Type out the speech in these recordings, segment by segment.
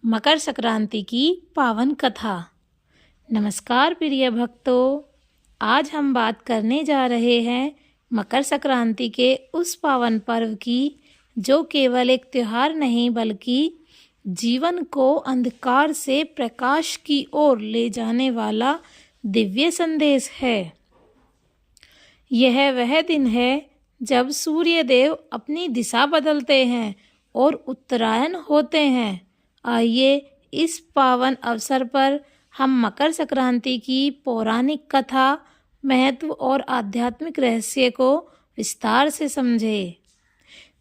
मकर संक्रांति की पावन कथा। नमस्कार प्रिय भक्तों, आज हम बात करने जा रहे हैं मकर संक्रांति के उस पावन पर्व की जो केवल एक त्योहार नहीं बल्कि जीवन को अंधकार से प्रकाश की ओर ले जाने वाला दिव्य संदेश है। यह वह दिन है जब सूर्य देव अपनी दिशा बदलते हैं और उत्तरायण होते हैं। आइए इस पावन अवसर पर हम मकर संक्रांति की पौराणिक कथा, महत्व और आध्यात्मिक रहस्य को विस्तार से समझें।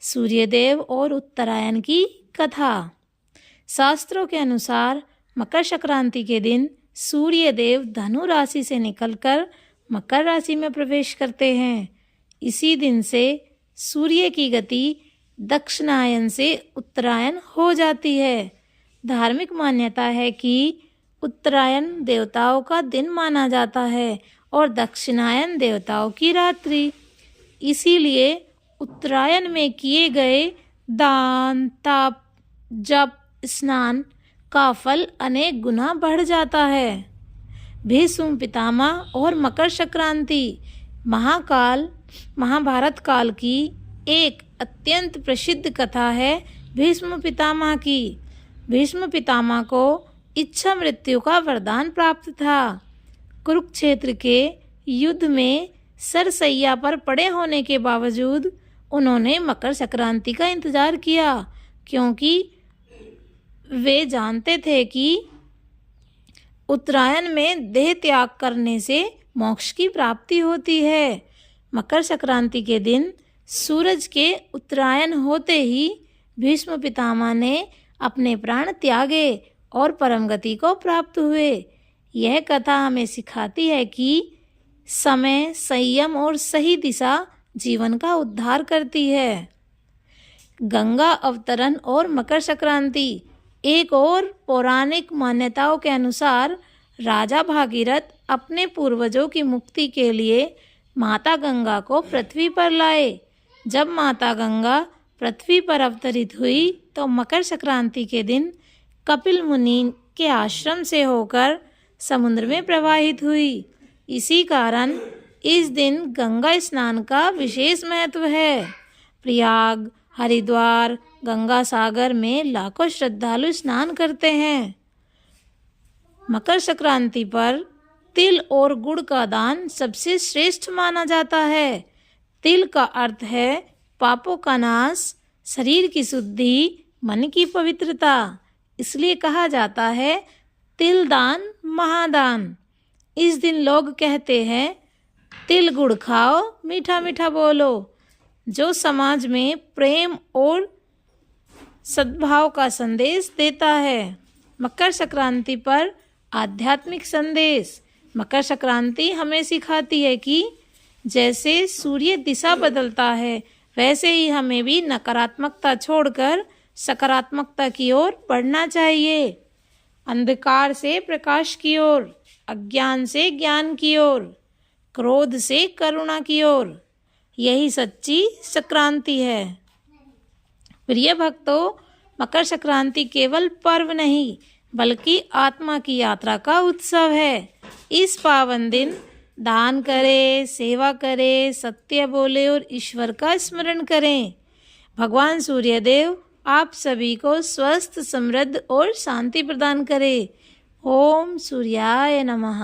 सूर्यदेव और उत्तरायण की कथा। शास्त्रों के अनुसार मकर संक्रांति के दिन सूर्यदेव धनु राशि से निकलकर मकर राशि में प्रवेश करते हैं। इसी दिन से सूर्य की गति दक्षिणायन से उत्तरायण हो जाती है। धार्मिक मान्यता है कि उत्तरायण देवताओं का दिन माना जाता है और दक्षिणायन देवताओं की रात्रि। इसीलिए उत्तरायण में किए गए दान, तप, जप, स्नान का फल अनेक गुना बढ़ जाता है। भीष्म पितामह और मकर संक्रांति महाभारत काल की एक अत्यंत प्रसिद्ध कथा है भीष्म पितामह की। भीष्म पितामह को इच्छा मृत्यु का वरदान प्राप्त था। कुरुक्षेत्र के युद्ध में सरसैया पर पड़े होने के बावजूद उन्होंने मकर संक्रांति का इंतजार किया, क्योंकि वे जानते थे कि उत्तरायण में देह त्याग करने से मोक्ष की प्राप्ति होती है। मकर संक्रांति के दिन सूरज के उत्तरायण होते ही भीष्म पितामह ने अपने प्राण त्यागे और परम गति को प्राप्त हुए। यह कथा हमें सिखाती है कि समय, संयम और सही दिशा जीवन का उद्धार करती है। गंगा अवतरण और मकर संक्रांति। एक और पौराणिक मान्यताओं के अनुसार राजा भागीरथ अपने पूर्वजों की मुक्ति के लिए माता गंगा को पृथ्वी पर लाए। जब माता गंगा पृथ्वी पर अवतरित हुई तो मकर संक्रांति के दिन कपिल मुनि के आश्रम से होकर समुद्र में प्रवाहित हुई। इसी कारण इस दिन गंगा स्नान का विशेष महत्व है। प्रयाग, हरिद्वार, गंगा सागर में लाखों श्रद्धालु स्नान करते हैं। मकर संक्रांति पर तिल और गुड़ का दान सबसे श्रेष्ठ माना जाता है। तिल का अर्थ है पापों का नाश, शरीर की शुद्धि, मन की पवित्रता। इसलिए कहा जाता है तिल दान महादान। इस दिन लोग कहते हैं तिल गुड़ खाओ, मीठा मीठा बोलो, जो समाज में प्रेम और सद्भाव का संदेश देता है। मकर संक्रांति पर आध्यात्मिक संदेश। मकर संक्रांति हमें सिखाती है कि जैसे सूर्य दिशा बदलता है वैसे ही हमें भी नकारात्मकता छोड़कर सकारात्मकता की ओर बढ़ना चाहिए। अंधकार से प्रकाश की ओर, अज्ञान से ज्ञान की ओर, क्रोध से करुणा की ओर। यही सच्ची संक्रांति है। प्रिय भक्तों, मकर संक्रांति केवल पर्व नहीं बल्कि आत्मा की यात्रा का उत्सव है। इस पावन दिन दान करें, सेवा करें, सत्य बोले और ईश्वर का स्मरण करें। भगवान सूर्यदेव आप सभी को स्वस्थ, समृद्ध और शांति प्रदान करें। ओम सूर्याय नमः।